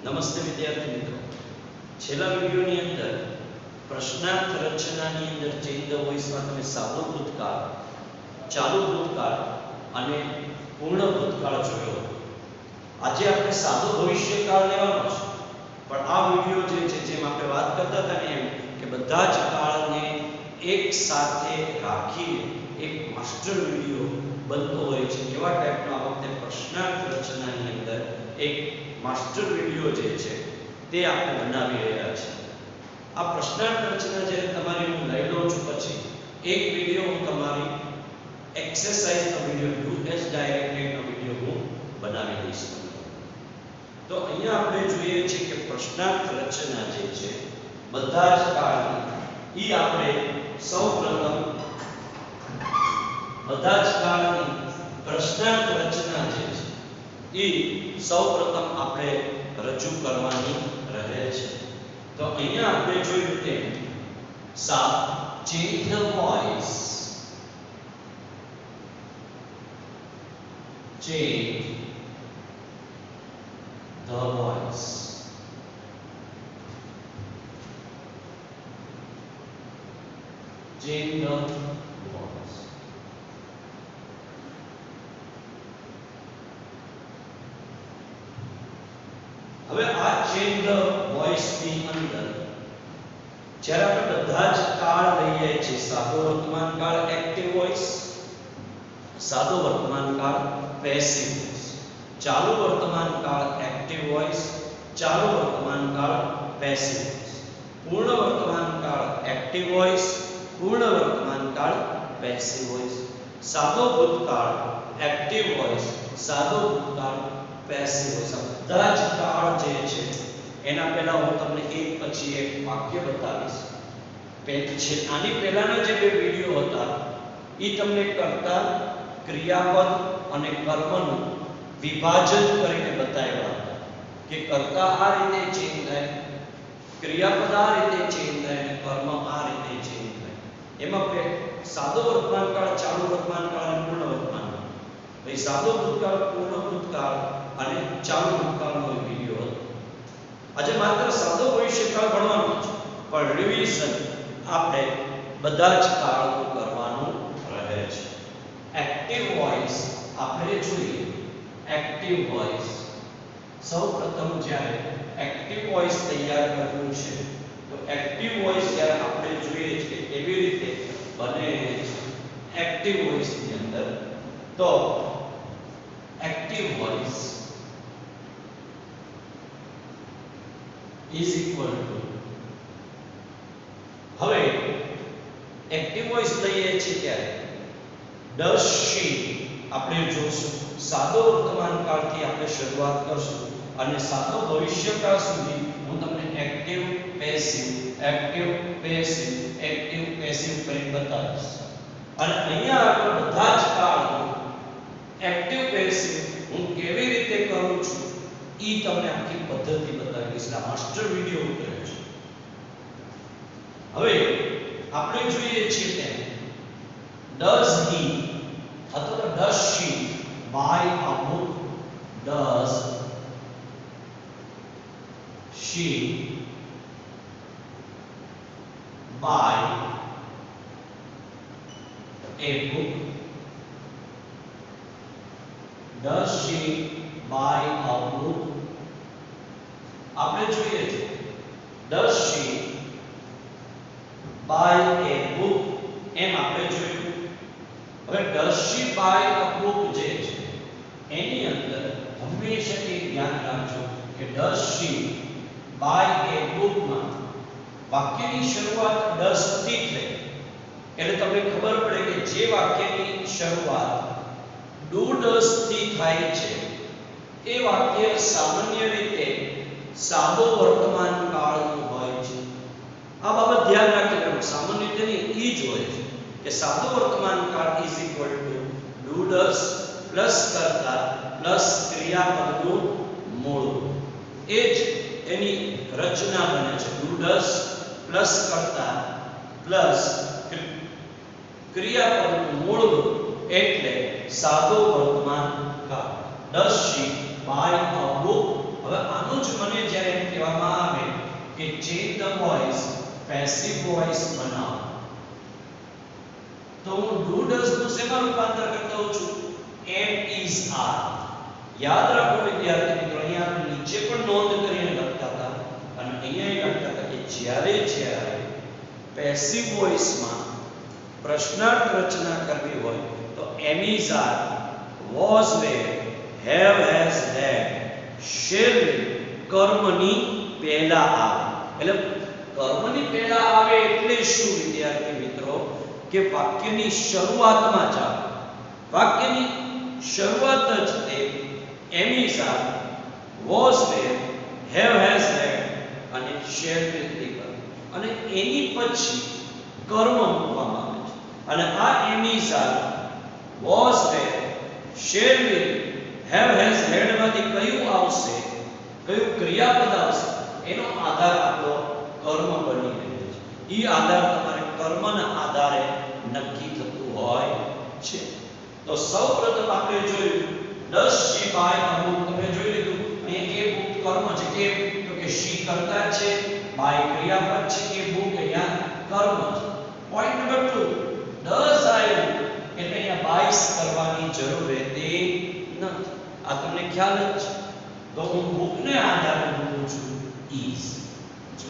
નમસ્તે વિદ્યાર્થી મિત્રો, છેલ્લા વિડિયોની અંદર પ્રશ્નાર્થ રચનાની અંદર ચેન્જ ધ વોઇસમાં તમે સાદો ભૂતકાળ, ચાલુ ભૂતકાળ અને પૂર્ણ ભૂતકાળ જોયો. આજે આપણે સાદો ભવિષ્યકાળ લેવાનો છે, પણ આ વિડિયો જે છે જેમ આપણે વાત કરતા હતા ને એમ કે બધા જ કાળને એક સાથે રાખીને એક માસ્ટર વિડિયો બનતો હોય છે. કેવા ટાઈપનો આ વખતે પ્રશ્નાર્થ રચનાની અંદર એક માસ્ટર વિડિયો જે છે તે આપણે બનાવી રહ્યા છીએ. આ પ્રશ્નાર્થ રચના જ્યારે તમારી હું લઈ લઉં છું પછી એક વિડિયો હું તમારી એક્સરસાઇઝનો વિડિયો ડુ એઝ ડાયરેક્ટેડનો વિડિયો હું બનાવી દઈશ. તો અહીંયા આપણે જોઈએ છે કે પ્રશ્નાર્થ રચના જે છે બધા જ કાળની ઈ આપણે સૌપ્રથમ બધા જ કાળની પ્રશ્નાર્થ રચના જે છે ઈ સૌપ્રથમ આપણે રજૂ કરવાની રહે છે. તો અહીંયા આપણે જોયું કે change the voice, change the voice. Change the voice. હવે આ ચેન્જ ધ વોઇસ ની અંદર જ્યારે આપણે બધા જ કાળ લઈએ છીએ, સાદો વર્તમાન કાળ એક્ટિવ વોઇસ, સાદો વર્તમાન કાળ પેસિવ વોઇસ, ચાલુ વર્તમાન કાળ એક્ટિવ વોઇસ, ચાલુ વર્તમાન કાળ પેસિવ વોઇસ, પૂર્ણ વર્તમાન કાળ એક્ટિવ વોઇસ, પૂર્ણ વર્તમાન કાળ પેસિવ વોઇસ, સાદો ભૂતકાળ એક્ટિવ વોઇસ, સાદો ભૂતકાળ પેસિવ વોઇસ. બધા જ કાળ જે છે એના પહેલા હું તમને એક પછી એક વાક્ય બતાવીશ. આની પહેલાના જે બે વિડિયો હતા એ તમને કર્તા, ક્રિયાપદ અને કર્મનું વિભાજન કરીને બતાવ્યા હતા કે કર્તા આ રીતે ચેન્જ થાય, ક્રિયાપદ આ રીતે ચેન્જ થાય અને કર્મ આ રીતે ચેન્જ થાય. એમાં સાદો વર્તમાન કાળ, ચાલુ વર્તમાન કાળ અને પૂર્ણ વર્તમાન કાળ, ભાઈ સાદો ભૂતકાળ, પૂર્ણ ભૂતકાળ અને ચાલુ ભૂતકાળનો વિડિયો હતો. આજે માત્ર સાદો ભવિષ્યકાળ ભણવાનો છે, પણ રિવિઝન આપણે બધા જ કાળનું કરવાનું રહે છે. એક્ટિવ વોઇસ આપણે જોઈએ. એક્ટિવ વોઇસ સૌપ્રથમ જ્યારે એક્ટિવ વોઇસ તૈયાર કરવું છે તો એક્ટિવ વોઇસ જ્યારે આપણે જોઈએ છે કે કેવી રીતે બને એક્ટિવ વોઇસ ની અંદર, તો active voice is equal to, હવે એક્ટિવ વોઇસ લઈએ છીએ ત્યારે does she આપણે જોશું. સાદો વર્તમાન કાળથી આપણે શરૂઆત કરશું અને સાદો ભવિષ્યકાળ સુધી હું તમને active passive, active passive, active passive કરીને બતાવીશ. અને અહીંયા આપણે બધા જ કાળનું એક્ટિવ પેસિવ હું કેવી રીતે કરું છું ઈ તમને આખી પદ્ધતિ બતાવીશ. આ માસ્ટર વિડિયો ઉતરે છે. હવે આપણે જોઈએ છીએ કે does he અથવા does she buy a book, does she buy a book, does she buy a book. આપણે જોઈએ છે does she buy a book, એમ આપણે જોયું. હવે does she buy a book જે છે એની અંદર હંમેશા એક ધ્યાન રાખજો કે does she buy a book માં વાક્યની શરૂઆત does થી થાય. એટલે તમને ખબર પડે કે જે વાક્યની શરૂઆત do does થી થાય છે એ વાક્ય સામાન્ય રીતે સાદો વર્તમાન કાળનું હોય છે. આ બાબત ધ્યાન રાખજો. સામાન્ય રીતે ઈ જ હોય છે કે સાદો વર્તમાન કાળ is equal to do does plus કર્તા પ્લસ ક્રિયાપદનું મૂળ. એ જ એની રચના બને છે. ડુ ડસ પ્લસ કર્તા પ્લસ ક્રિયાપદનું મૂળ એટલે સાદો વર્તમાન કાળ. Does she buy a book હવે આનું જ મને જ્યારે એમ કહેવામાં આવે કે change the voice passive voice બનાવો, તો હું ડુ ડઝ નું શેમાં રૂપાંતર કરતો હોઉં છું? એમ ઇઝ આર. યાદ રાખો વિદ્યાર્થી મિત્રો, અહીંયા આપણે નીચે પણ નોંધ કરીને લખતા હતા અને અહીંયા લખતા હતા કે જ્યારે પેસિવ વોઇસમાં પ્રશ્નાર્થ રચના કરવી હોય તો am is are, was were, have has had, shall will કર્મની પહેલા આવે. એટલે કર્મની પહેલા આવે એટલે શું વિદ્યાર્થી મિત્રો? કે વાક્યની શરૂઆતમાં જ આવે. વાક્યની શરૂઆત જ તે am is are, was were, have has had અને શેલ વિલ થી કરે અને એની પછી કર્મ મૂકવામાં આવે છે. અને આ am is are, was were, shall will, have has had માંથી કયું આવશે, કયું ક્રિયાપદ આવશે, એનો આધાર આપણો કર્મ બની રહ્યો છે. ઈ આધાર તમારે કર્મના આધારે નક્કી થતું હોય છે. તો સૌપ્રથમ આપણે જોયું 10 she by અમુક તમે જોઈ લીધું. અહીંયા એ કર્મ છે કે તો કે she કરતા છે, by ક્રિયાપદ છે, કે બુક અહીંયા કર્મ છે. પોઈન્ટ નંબર 2, does આવ્યું એટલે અહીંયા બાઇસ કરવાની જરૂર રહેતી નથી. આ તમને ખ્યાલ જ છે. તો હું બુકને આધારે મૂકું છું is. જો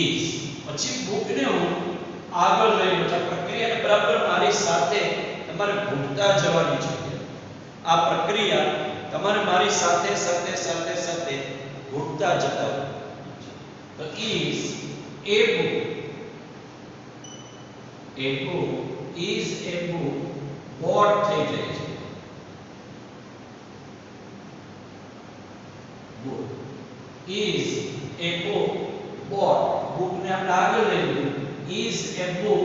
is પછી બુકને હું આગળ લઈ લઉં છું. પ્રક્રિયાને બરાબર મારી સાથે તમારે ભૂલતા જવાની છે. આ પ્રક્રિયા તમારે મારી સાથે સાથે સાથે સાથે ભૂલતા જતા. તો is a book, a book is a book bought થઈ જાય છે. book is a book bought, book ને આપણે આગળ લઈ લીધું. is a book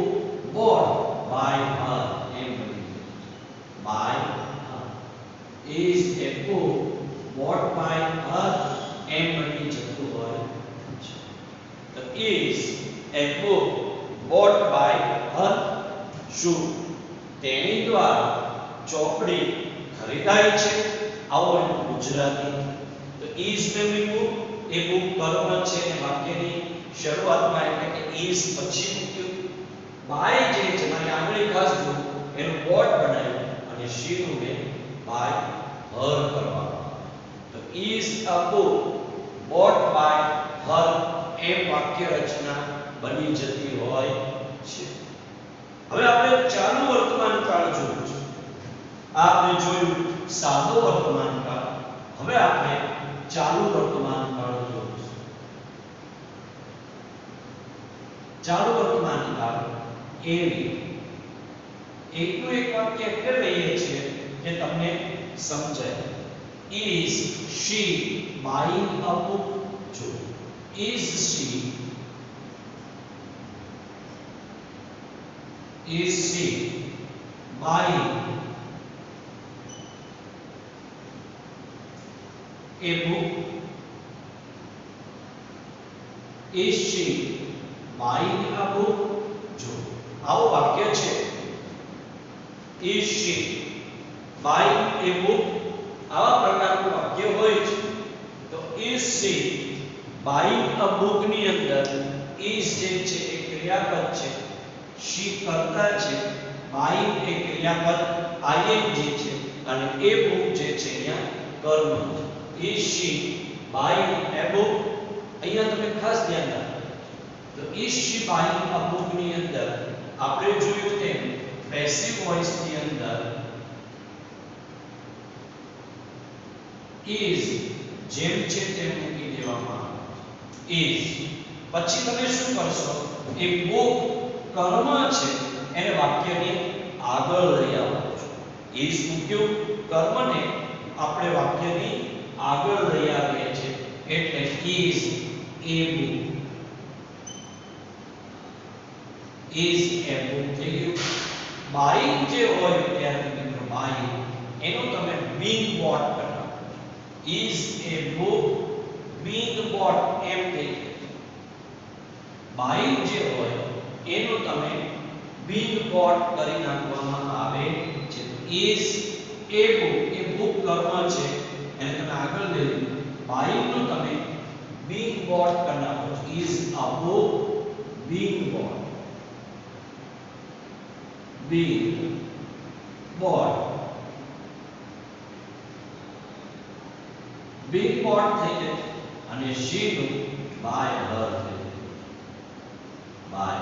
bought by her, એમ બની by her. is a book bought by her એમ બની જતું હોય છે. તો is a book bought by her, શું તેણી દ્વારા ચોપડી ખરીદાઈ છે? આવો એનું ગુજરાતી. તો is ને મૂક્યું, એ બુક કર્મ છે અને વાક્યની શરૂઆતમાં એટલે કે is પછી મૂક્યું. by જે છે મારી આંગળી ખાસ જો એનું બોટ બનાવ્યું અને she નું ને by her કરવામાં. તો is a book bought by her એમ વાક્ય રચના બની જતી હોય છે. હવે આપણે ચાલુ વર્તમાન કાળ જોયું છે. આપણે જોયું સાદો વર્તમાન કાળ. હવે આપણે ચાલુ વર્તમાન કાળ જોઈશું. ચાલુ વર્તમાન કાળ એવી એકનું એક વાક્ય એટલે લઈએ છીએ કે તમને સમજાય. is she buying a book? જો is she buying a book? is she buying a book? જો આવું વાક્ય છે. is she buying a book? આવા પ્રકારનું વાક્ય હોય છે. તો is she buying a book ની અંદર is જે છે એ ક્રિયાપદ છે, she કરતા છે, buying એ ક્રિયાપદ ing છે અને a book જે છે અહીંયા કર્મ છે. is she buying a book? અહીંયા તમે ખાસ ધ્યાન રાખો. તો is she buying a book ની અંદર આપણે જોયું તેમ પેસિવ વોઇસ ની અંદર is જેમ છે તેમ મૂકી દેવામાં આવે. is પછી તમે શું કરશો? એ book કર્મ છે એને વાક્યની આગળ લઈ આવો છો. is મૂક્યું, કર્મને આપણે વાક્યની આગળ લઈ આવીએ છીએ એટલે is a book. is a book થઈ ગયું. buying જે હોય વિદ્યાર્થી મિત્રો, buying એનો તમે being bought કરતા. is a book being bought એમ થઈ ગયું. buying જે હોય એનો તમે being bought કરી નાખવામાં આવે છે. is a book, A book કર્મ છે એને તમે આગળ લઈ લો. buying નું તમે being bought કરી નાખો છો. is a book being bought, being bought, being bought થઈ જાય અને she નું by her થઈ જાય. by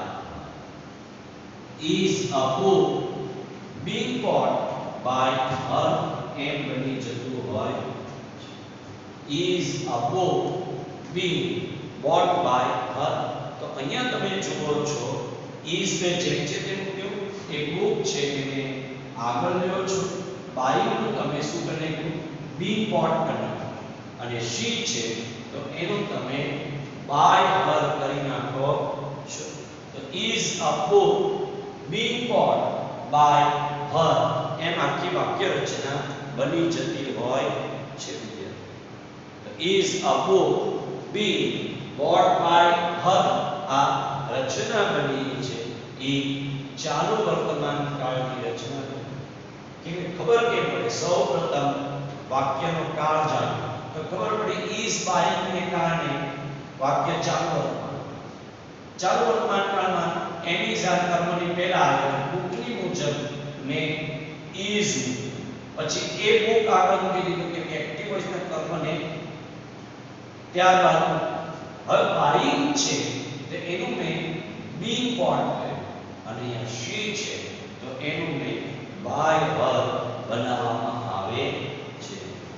is a book being bought by her એમ બની જતું હોય. is a book being bought by her. તો અહીંયા તમે જુઓ છો is ને જેમ છે તેમ મૂક્યું, એક book છે એને આગળ લ્યો છો, buying નું તમે શું કરી નાખ્યું being bought કરી નાખ્યું અને she છે તો એનું તમે by her કરી નાખો છો. તો is a book being bought by her એમ આખી વાક્ય રચના બની જતી હોય છે. is a book being bought by her આ રચના બની છે એ ચાલુ વર્તમાન કાળની રચના બની. કે ખબર કેમ પડે? સૌપ્રથમ વાક્યનો કાળ જાણો તો ખબર પડે is buying ને કારણે વાક્ય ચાલુ વર્તમાન કાળમાં એમિઝા કર્મની પહેલા આવે બુકની મુજબ મેં is પછી એ બુક આગળ મૂકી દીધું કે એક્ટિવ વોઇસના કર્મને ત્યારબાદ હવે buying છે તો એનું મેં being bought કર્યું અને અહીંયા she છે તો એનું મેં by her બનાવવામાં આવે છે.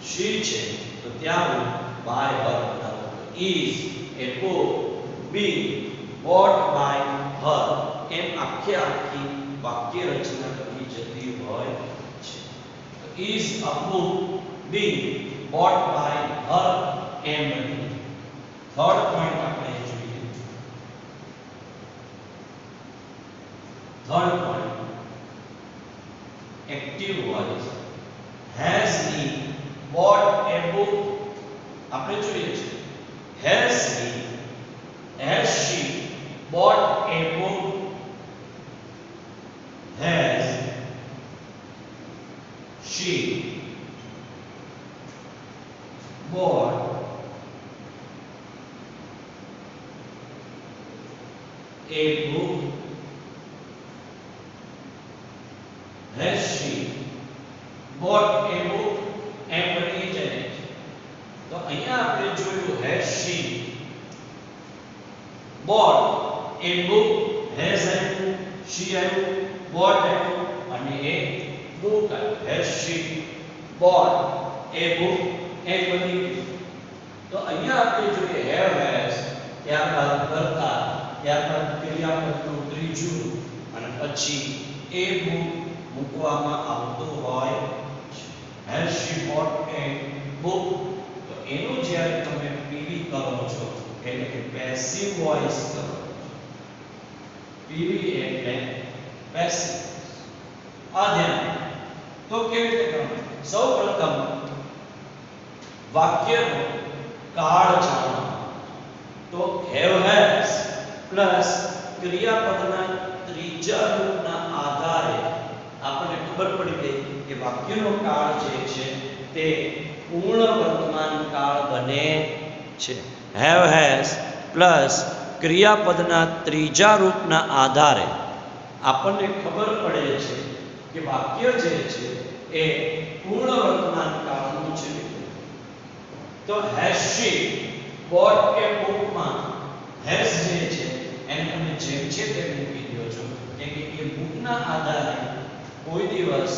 she છે તો ત્યાં હું by her બનાવું. is a book being bought by her એમ આખી વાક્ય રચના બની જતી હોય છે. is a book being bought by her એમ બની. થર્ડ પોઈન્ટ આપણે જોઈએ. Third point active voice. has he bought a book? આપણે જોઈએ છે has she bought a book? has she bought a book? has she bought a book એમ બની જાય. તો અહીંયા આપણે જોયું has she bought a book. has આવ્યું, she આવ્યું, bought આવ્યું અને a book આવ્યું. has she bought a book એમ બની ગયું. તો અહીંયા આપણે જોઈએ have has, ત્યારબાદ કર્તા, ત્યારબાદ ક્રિયાપદનું ત્રીજું અને પછી a book મૂકવામાં આવતું હોય. has she bought a book? તો એનું જ્યારે તમે પીવી કરો છો એટલે કે પેસિવ વોઇસ કરો છો. પીવી એટલે પેસિવ. આ ધ્યાન. તો કેવી રીતે કરવાનું? સૌપ્રથમ વાક્યનો કાળ જાણો. તો have has પ્લસ ક્રિયાપદના ત્રીજા રૂપના આધારે આપણને ખબર પડી ગઈ કે વાક્યનો કાળ જે છે તે પૂર્ણ વર્તમાન કાળ બને છે. have has પ્લસ ક્રિયાપદના ત્રીજા રૂપના આધારે આપણને ખબર પડે છે કે વાક્ય જે છે એ પૂર્ણ વર્તમાન કાળનું છે. તો has she bought a book માં has જે છે એને તમે જેમ છે તેમ મૂકી દો છો કે એ બુકના આધારે કોઈ દિવસ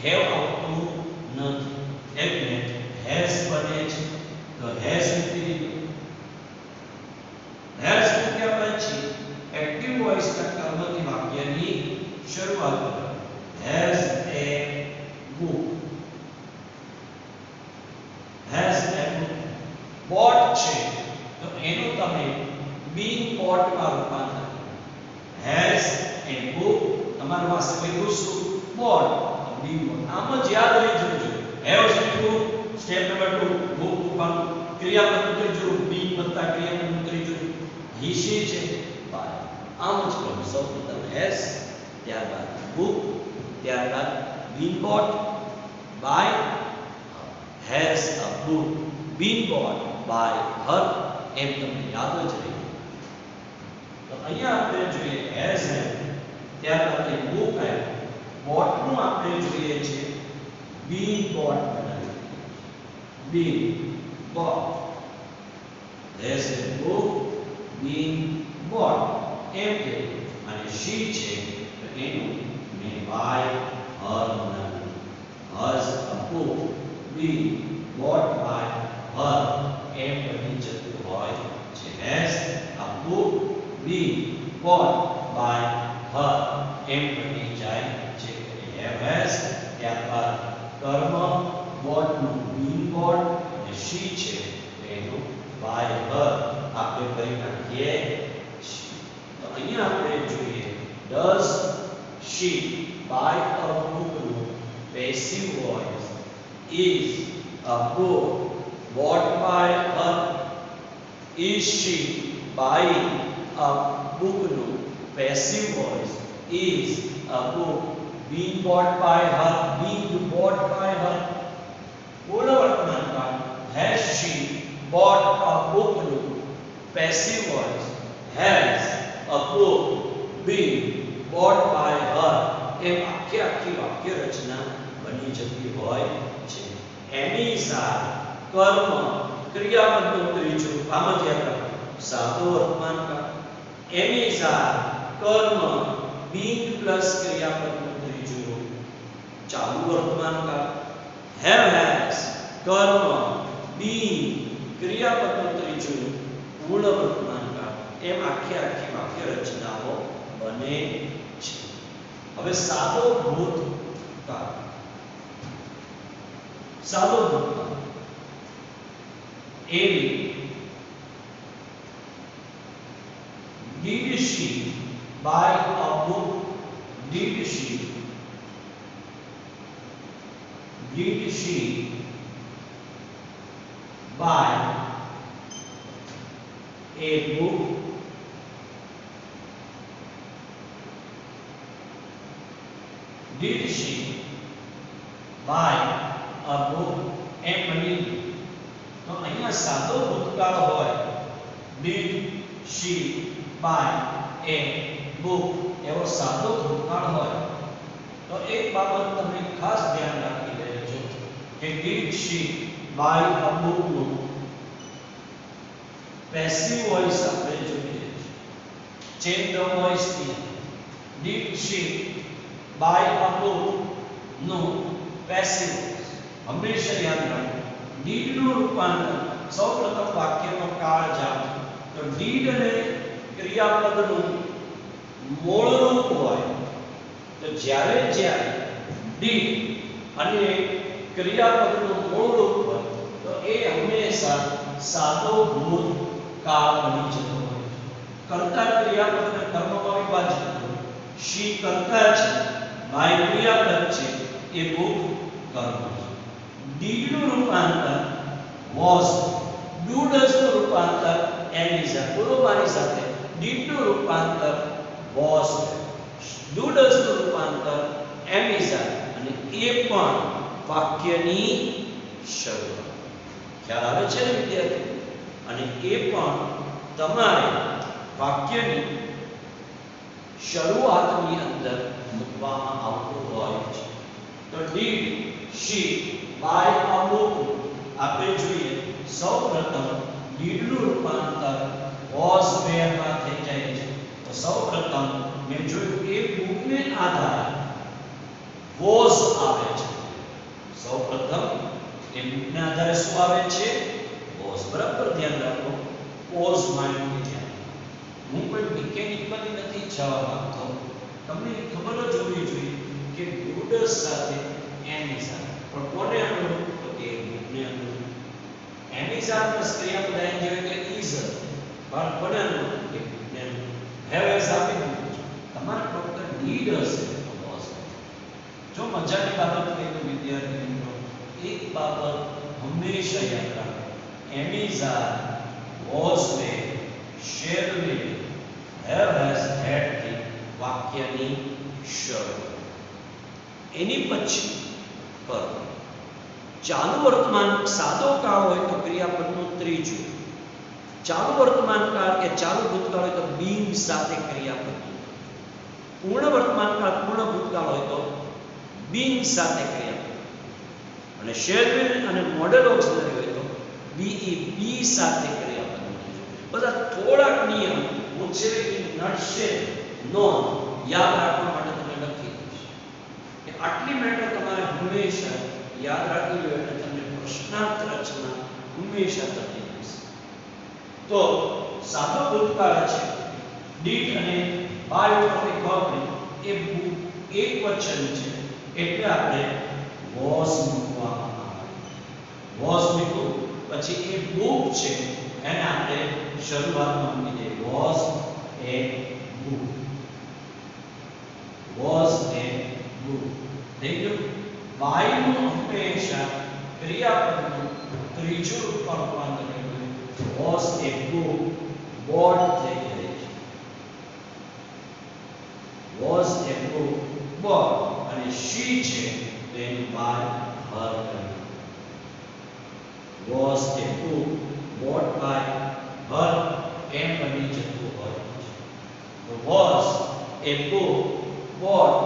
have આવતું નથી એટલે has બને છે. તો has મૂકી દીધું. has મૂક્યા પછી એક્ટિવ વોઇસના કર્મથી વાક્યની શરૂઆત કરો. has a book. has a book. bought છે તો એનું તમે being bought માં રૂપાંતર કરો. has a book તમારી પાસે લખ્યું શું bought તો being bought. આમ જ યાદ રહી જવું જોઈએ. have શીખવું સ્ટેપ નંબર 2 book મૂકવાનું. ક્રિયાપદનું ત્રીજું being વત્તા ક્રિયાપદનું ત્રીજું he she છે by. આમ જ કરો. સૌપ્રથમ has, ત્યારબાદ book, ત્યારબાદ being bought by. has a book been bought by her એમ તમને યાદ જ રહે. તો અહીંયા આપણે જોઈએ has have, ત્યારબાદ એક book આવ્યું. bought નું આપણે જોઈએ છે been bought બનાવ્યું. been bought, has a book been bought એમ કે અને she છે તો એનું may buy her બનાવ્યું. has a book been bought by her એમ બની જતું હોય છે. has a book been bought by her એમ બની જાય છે. have has, ત્યારબાદ કર્મ bought નું been bought અને she છે એનું by her આપણે કરી નાખીએ. તો અહીંયા આપણે જોઈએ does she buy a book નું passive voice is a book bought by her. is she buying a book નું passive voice is a book being bought by her. being bought by her પૂર્ણ વર્તમાન કાળ has she bought a book નું passive voice has a book been bought by her એમ આખી વાક્ય રચના બની જતી હોય છે. એમિઝા કર્મ ક્રિયાપદનું ત્રીજું આમ જ યાદ રાખો સાદો વર્તમાન કાળ. એમિઝા કર્મ being પ્લસ ક્રિયાપદનું ત્રીજું રૂપ ચાલુ વર્તમાન કાળ. have has કર્મ being ક્રિયાપદનું ત્રીજું રૂપ પૂર્ણ વર્તમાન કાળ. એમ આખી વાક્ય રચનાઓ બને છે. હવે સાદો ભૂતકાળ. સાદો ભૂતકાળ એવી did she buy a book. did she buy a book. did she buy a book એમ બની. તો અહીંયા સાદો ભૂતકાળ હોય did she buy a book એવો સાદો ભૂતકાળ હોય તો એક બાબત તમે ખાસ ધ્યાન રાખી લેજો કે did she buy a book નું passive voice આપણે જોઈએ છે. change the voice here. did she buy a book નું passive voice હંમેશા યાદ રાખો. did નું રૂપાંતર સૌપ્રથમ વાક્યનો કાળ જાઓ તો did અને ક્રિયાપદનું મૂળ રૂપ હોય તો જ્યારે did અને ક્રિયાપદનું મૂળ રૂપ હોય તો એ હંમેશા સાદો ભૂતકાળ બની જતો હોય છે. કર્તા ક્રિયાપદને કર્મમાં વિભાજિત કરો. she કર્તા છે, by ક્રિયાપદ છે, એ book કર્મ છે. did નું રૂપાંતર was, do does નું રૂપાંતર am is. બોલો મારી સાથે. did નું રૂપાંતર was, do does નું રૂપાંતર am is અને એ પણ વાક્યની શરૂઆત. ખ્યાલ આવે છે ને વિદ્યાર્થીઓ? અને એ પણ તમારે વાક્યની શરૂઆતની અંદર મૂકવામાં આવતું હોય છે. તો did she buy a book આપણે જોઈએ સૌપ્રથમ did નું રૂપાંતર was where માં થઈ જાય છે. તો સૌપ્રથમ મેં જોયું એ બુકને આધારે was આવે છે. સૌપ્રથમ એ બુકને આધારે શું આવે છે? was. બરાબર ધ્યાન રાખો. was માં હું કોઈ મિકેનિકલી નથી જવા માંગતો. તમને ખબર જ હોવી જોઈએ કે ડૂડસ સાથે એમિઝા પણ કોને અનુરૂપ? તો કે બુકને અનુરૂપ. એમિઝા પ્લસ ક્રિયાપદ આવી જાય એટલે is પણ કોને અનુરૂપ? કે બુકને અનુરૂપ. have has આપી દીધું છે. તમારે ફક્ત need હશે તો was. જો મજાની બાબત કહી તો વિદ્યાર્થી મિત્રો એક બાબત હંમેશા યાદ રાખો. એમિઝા was with, shall with, have has had થી વાક્યની શરૂઆત. એની પછી કર્મ. ચાલુ વર્તમાન સાદો કાળ હોય તો ક્રિયાપદનું ત્રીજું, ચાલુ વર્તમાન કાળ કે ચાલુ ભૂતકાળ હોય તો બિંગ સાથે ક્રિયાપદ, પૂર્ણ વર્તમાન કાળ પૂર્ણ ભૂતકાળ હોય તો બિંગ સાથે ક્રિયાપદ, અને શેડ્યુલ અને મોડેલ ઓક્સિલરી હોય તો બીઈ બી સાથે ક્રિયાપદ. બધા થોડાક નિયમ હું છે નટશેલ નોંધ યાદ રાખવા માટે તમે લખી દઈશ કે આટલી મેટર તમારે હંમેશા યાદ રાખવી જોઈએ અને તમને પ્રશ્નાર્થ રચના હંમેશા થતી રહેશે. તો સાદો ભૂતકાળ છે ડીડ અને બાય ઉપરથી ખબર એ એક વચન છે એટલે આપણે વોઝ મૂકવામાં આવે. વોઝ મૂક્યું પછી એ બુક છે એને આપણે શરૂઆતમાં મૂકી દઈએ was a book, was a book. થઈ ગયું. બાય નું હંમેશા ક્રિયાપદનું ત્રીજું રૂપાંતર કર્યું વોઝ એ બુક બોટ થઈ જાય છે. વોઝ એ બુક બોટ અને શી છે તેનું બાય હર કર્યું. Was a book bought by her એમ બની જતું હોય છે. તો was a book bought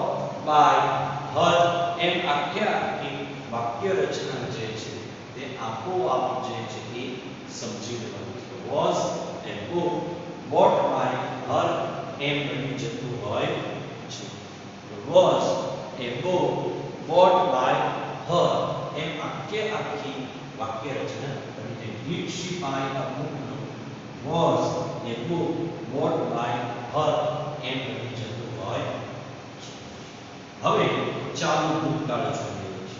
by her એમ આખી વાક્ય રચના જે છે તે આપોઆપ જે છે એ સમજી લેવાનું છે. Was a book bought by her એમ બની જતું હોય છે. Was a book bought by her એમ આખી વાક્ય રચના બની જાય. Did she buy a book નો was a book bought by her એમ બની જતું હોય. હવે ચાલુ ભૂતકાળ જોઈએ છે.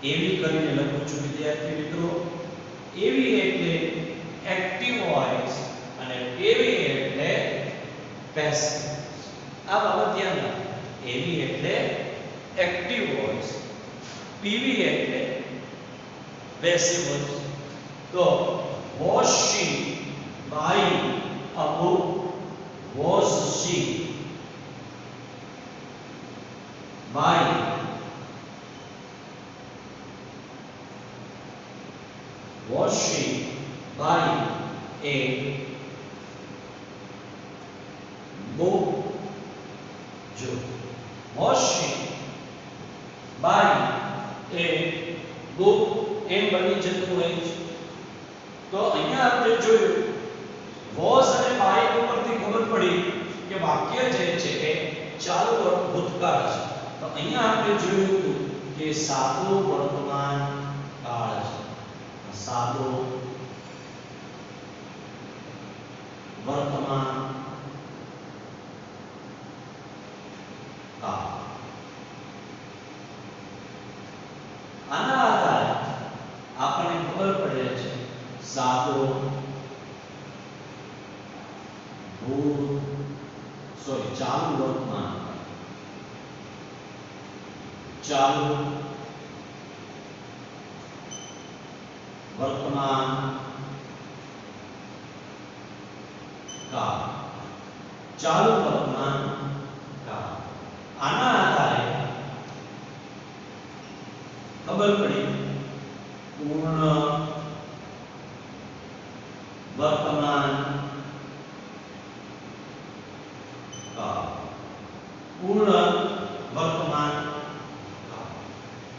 એવી કરીને લખું છું વિદ્યાર્થી મિત્રો. એવી એટલે એક્ટિવ વોઇસ અને એવી એટલે પેસિવ. આ બાબત ધ્યાન રાખો. એવી એટલે એક્ટિવ વોઇસ, પીવી એટલે પેસિવ વોઇસ. તો was she buying a book? Was she buying was she buying a book? જો was she buying a book એમ બની જતું હોય છે. તો અહીંયા આપણે જોયું was અને by ઉપરથી ખબર પડી કે વાક્ય જે છે એ ચાલુ ભૂતકાળ છે. તો અહીંયા આપણે જોયું હતું કે સાદો વર્તમાન કાળ છે. સાદો વર્તમાન કાળ. આના આધારે આપણને ખબર પડે છે સાદો ચાલુ વર્તમાન કાળ, ચાલુ વર્તમાન કાળ, ચાલુ વર્તમાન કાળ. આના આધારે ખબર પડી પૂર્ણ વર્તમાન કાળ, પૂર્ણ વર્તમાન કાળ.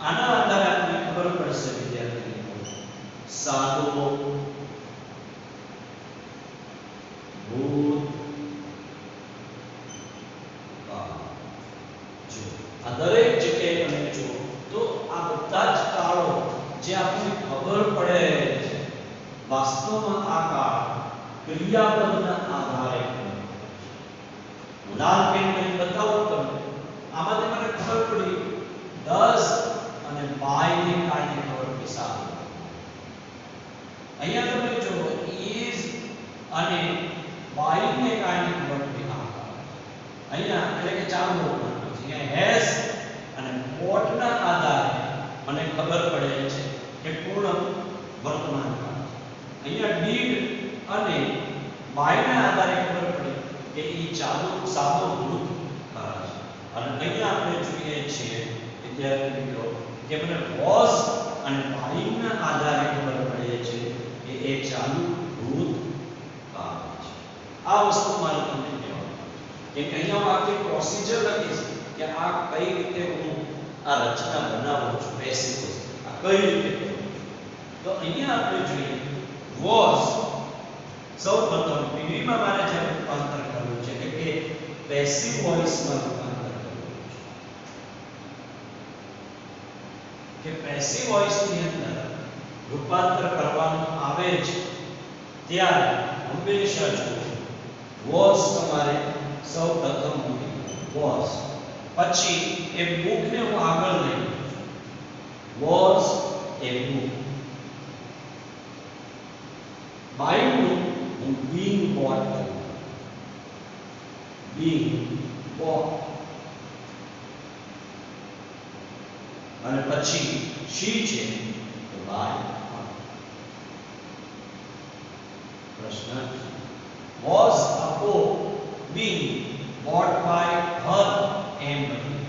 આના આધારે આપણને ખબર પડશે વિદ્યાર્થી મિત્રો સાદો ભૂતકાળ. જો આ દરેક જગ્યાએ તમે જો તો આ બધા જ કાળો જે આપણને ખબર પડે છે વાસ્તવમાં આ કાળ ક્રિયાપદના આધારે લાલ પેન કરીને બતાવો તમને. આમાંથી મને ખબર પડી 10 અને બાય ને કારણે ખબર પડી સાદો. અહીંયા તમે જો is અને બાય ને કારણે ખબર પડી આ કાળ. અહીંયા એટલે કે ચાલુ વર્તમાન છે. અહીંયા has અને ought ના આધારે મને ખબર પડે છે કે પૂર્ણ વર્તમાન કાળ છે. અહીંયા did અને by ના આધારે ખબર પડે કે એ ચાલુ સાદો ભૂતકાળ છે. અને અહીંયા આપણે જોઈએ છીએ વિદ્યાર્થી મિત્રો કે મને વોઝ અને બાઈંગના આધારે ખબર પડે છે કે એ ચાલુ ભૂતકાળ છે. આ વસ્તુ મારે તમને કહેવાનું કે અહીંયા હું આખી પ્રોસિજર લખીશ કે આ કઈ રીતે હું આ રચના બનાવું છું પેસિવ વોઇસ આ કઈ રીતે કરું છું. તો અહીંયા આપણે જોઈએ વોઝ સૌપ્રથમ પીવીમાં મારે જે રૂપાંતર કરવું છે એટલે કે પેસિવ વોઇસમાં રૂપાંતર કરવું છે કે પેસિવ વોઇસની અંદર રૂપાંતર કરવાનું આવે છે ત્યારે હંમેશા જુઓ વોઝ તમારે સૌપ્રથમ મૂકી વોઝ પછી એ બુકને હું આગળ લઈ વોઝ એ બુક બાયનું હું being bought કરું being bought અને પછી she છે તો by પ્રશ્ન was a book being bought by her એમ બની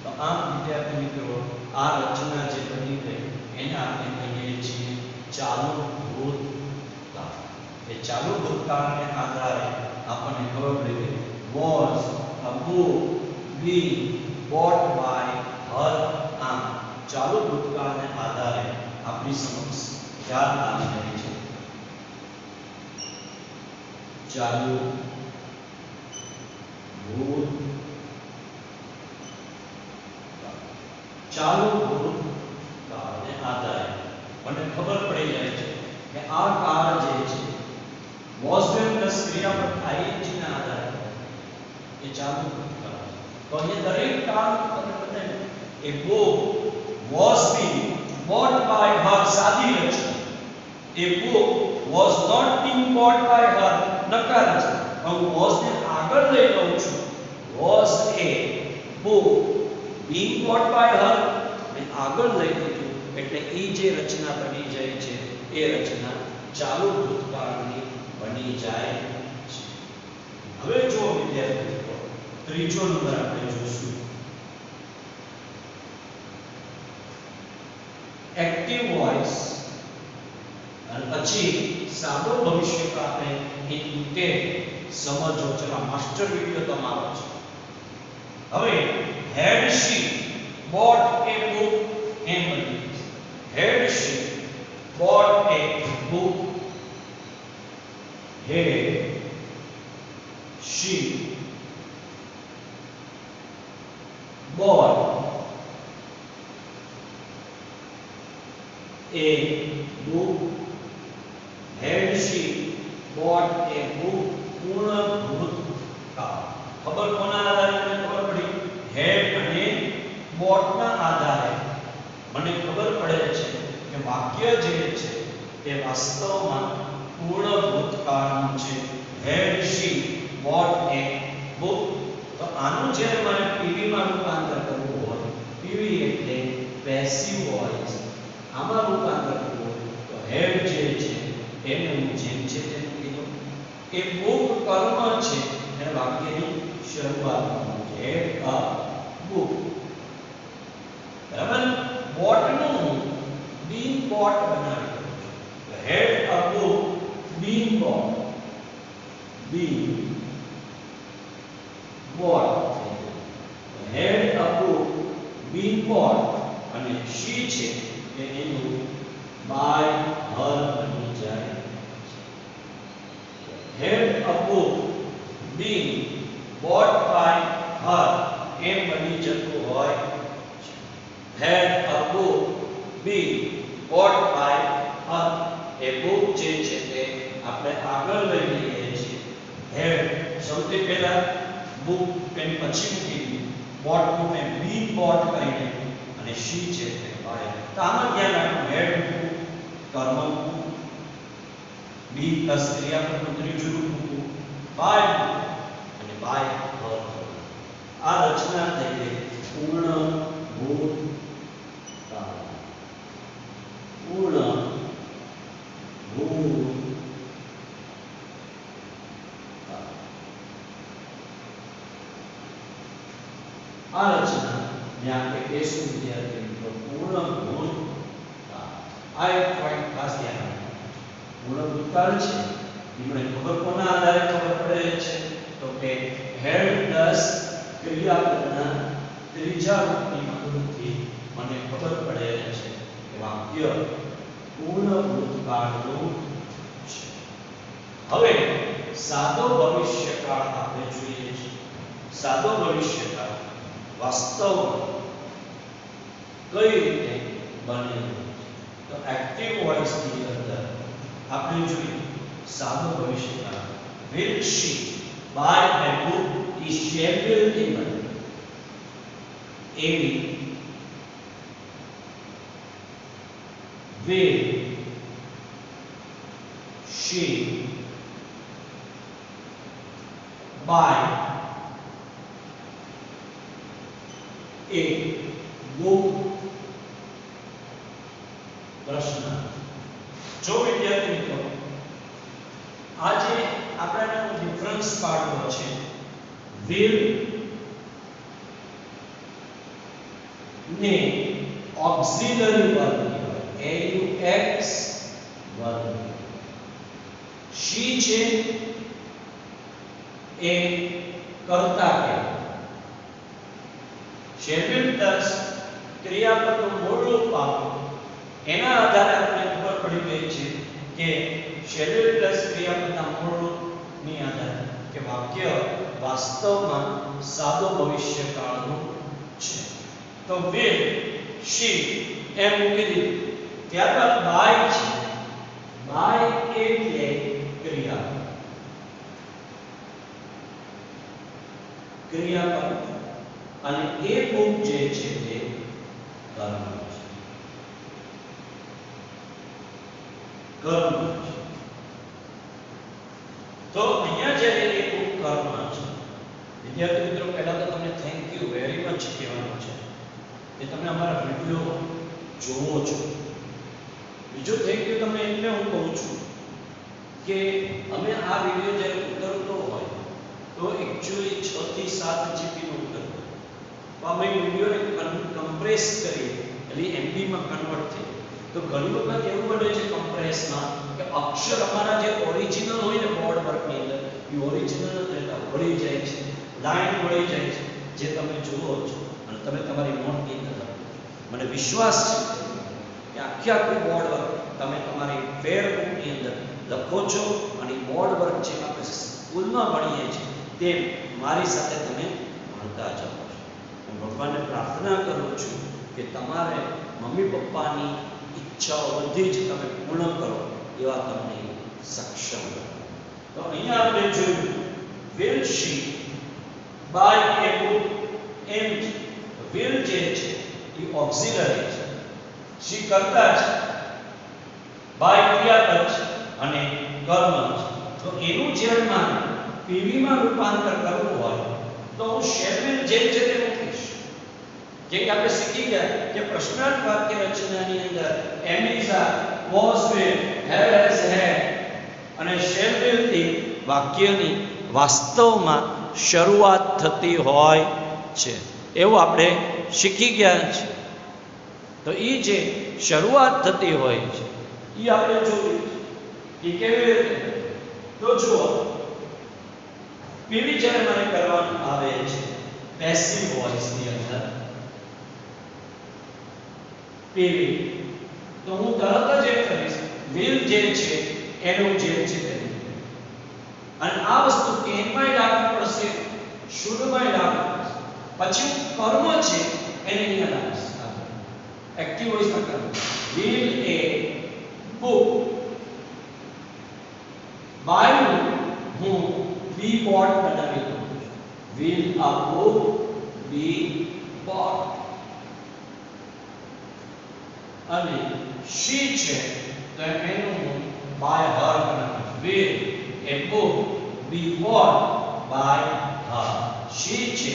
તો આમ વિદ્યાર્થી મિત્રો આ રચના જે બની ગઈ એને આપણે કહીએ છીએ ચાલુ ભૂતકાળ. એ ચાલુ ભૂતકાળને આધારે આપણને ખબર પડી ગઈ was a book being bought by her. આમ ચાલુ ભૂતકાળને આધારે આપણી સમક્ષ ખ્યાલ આવી રહી છે ચાલુ ભૂતકાળને આધારે મને ખબર પડી જાય છે કે આ કાળ જે છે was been પ્લસ ક્રિયાપદ ing ના આધારે એ ચાલુ ભૂતકાળ છે. તો અહીંયા દરેક કાળ તમને બતાવ્યું એ book was being bought by her સાદી રચના એ book was not being bought by her નકાર છે. હું was ને આગળ લઈ લઉં છું was a book being bought by her ને આગળ લઈ લીધું એટલે એ જે રચના બની જાય છે એ રચના ચાલુ ભૂતકાળની બની જાય છે. હવે જો વિદ્યાર્થી મિત્રો ત્રીજો નંબર આપણે જોશું એક્ટિવ વોઇસ અને પછી સાદો ભવિષ્યકાળ આપણે ઇન્ટેન્ડ સમજો. ચલો માસ્ટર વિડિયો તમારો છે. હવે had she bought a book એમ બની had she bought a book had she bought a book had she bought a book પૂર્ણ ભૂતકાળ. ખબર કોના આધારે મને ખબર પડી had અને bought ના આધારે મને ખબર પડે છે કે વાક્ય જે છે તે વાસ્તવમાં પૂર્ણ ભૂતકાળનું છે had she bought a book. તો આનું જ્યારે મારે પીવી માં રૂપાંતર કરવું હોય પીવી એટલે પેસિવ વોઇસ આમાં રૂપાંતર કરવું હોય તો had જે છે એને હું જેમ છે તેમ કીધું એ book કર્મ છે અને વાક્યની શરૂઆત had a book બરાબર. bought નું being bought બનાવી દઉં છું had a book being bought had a book being bought અને she છે કે એનું by her બની જાય had a book being bought by her એમ બની જતું હોય had a book being bought by her. A book જે છે તે આપણે આગળ લઈ લઈએ છીએ had સૌથી પહેલા book એની પછી મૂકી દીધું bought નું મેં being bought કરી નાખ્યું અને she છે તે by. તો આમાં ધ્યાન રાખવું had મૂકવું કર્મ મૂકવું be પ્લસ ક્રિયાપદનું ત્રીજું રૂપ મૂકવું by અને by her. આ રચના થઈ ગઈ પૂર્ણ ભૂતકાળ. પૂર્ણ ભૂતકાળ આ રચના મેં આપણે કહેશું વિદ્યાર્થી મિત્રો મૂળભૂત કાળ. આ એક પોઈન્ટ ખાસ ધ્યાન રાખજો. મૂળભૂત કાળ છે એ મને ખબર કોના આધારે ખબર પડે છે તો કે હેડ પ્લસ ક્રિયાપદના ત્રીજા રૂપની મદદથી મને ખબર પડે છે કે વાક્ય પૂર્ણ ભૂતકાળનું છે. હવે સાદો ભવિષ્યકાળ આપણે જોઈએ છીએ. સાદો ભવિષ્યકાળ વાસ્તવમાં કઈ રીતે બનેલો તો એક્ટિવ વોઇસ ની અંદર આપણે જોઈએ સાદો ભવિષ્યકાળ will she buy a book is scheduled in એવી will she buy a book પ્રશ્ન. જો વિદ્યાર્થી મિત્રો આજે આપણે ડિફરન્સ પાડવો છે will ને ઓક્સિલરી વર્બ કહેવાય aux વર્બ. she છે એ કર્તા કહેવાય. scheduled પ્લસ ક્રિયાપદનું મૂળ રૂપ આપો એના આધારે આપણે ખબર પડી ગઈ છે કે scheduled પ્લસ ક્રિયાપદના મૂળ રૂપની આધારે કે વાક્ય વાસ્તવમાં સાદો ભવિષ્યકાળનું છે. તો will she એમ મૂકી દીધું. ત્યારબાદ buy છે. buy એટલે ક્રિયાપદ અને એ બુક જે છે તે કર્મ છે. કર્મ છે. તો અહીંયા જ્યારે એ બુક કર્મ છે વિદ્યાર્થી મિત્રો પહેલા તો તમને થેન્ક યુ વેરી મચ કહેવાનું છે કે તમે અમારા વિડિયો જોવો છો. બીજો થેન્ક યુ તમને એટલે હું કહું છું કે અમે આ વિડિયો જ્યારે ઉતરતો હોય તો એક્ચ્યુઅલી 6 થી 7 જીબી નો ઉતરતો. તો અમે વિડિયોને કમ્પ્રેસ કરી એટલે એમબી માં કન્વર્ટ થઈ. તો ઘણી વખત એવું બને છે કમ્પ્રેસમાં કે અક્ષર અમારા જે ઓરિજિનલ હોય ને બોર્ડ વર્કની અંદર એ ઓરિજિનલ રહેતા ભળી જાય છે, લાઈન ભળી જાય છે જે તમે જુઓ છો અને તમે તમારી નોટની અંદર મને વિશ્વાસ છે કે આખું બોર્ડ વર્ક તમે તમારી ફેર બુકની અંદર લખો છો અને બોર્ડ વર્ક જે આપણે સ્કૂલમાં ભણીએ છીએ તે મારી સાથે તમે ભણતા જાઓ છો. હું ભગવાનને પ્રાર્થના કરું છું કે તમારે મમ્મી પપ્પાની ઈચ્છાઓ બધી જ તમે પૂર્ણ કરો એવા તમને સક્ષમ કરો. તો અહીંયા આપણે જોયું will she buy a book and will જે છે એ ઓક્સિલરી છે. she કરતા છે, buy ક્રિયાપદ છે અને કર્મ છે. તો એનું જેમાં પીવી માં રૂપાંતર કરવું હોય તો હું શેરવિલ જે છે તે મૂકીશ. જે આપણે શીખી ગયા કે પ્રશ્નાર્થ વાક્ય રચનાની અંદર am is are, was will, have has had અને shall will થી વાક્યની વાસ્તવમાં શરૂઆત થતી હોય છે એવું આપણે શીખી ગયા છે. તો એ જે શરૂઆત થતી હોય છે એ આપણે જોયું કે કેવી રીતે. તો જુઓ પીવી જ્યારે મને કરવાનું આવે છે પેસિવ વોઇસ ની અંદર પીવી તો હું તરત જ એક કરીશ will જે છે એનું જે છે તે અને આ વસ્તુ કેનમાંય લાગુ પડશે, શુડમાંય લાગુ પડશે. પછી કર્મ છે એને અહીંયા લાગશે. એક્ટિવ વોઇસમાં કર્મ will a book by હું be bought બનાવી દઉં છું. will a book be bought અને she છે તો એનું હું by her બનાવું છું. will a book be bought by her. she છે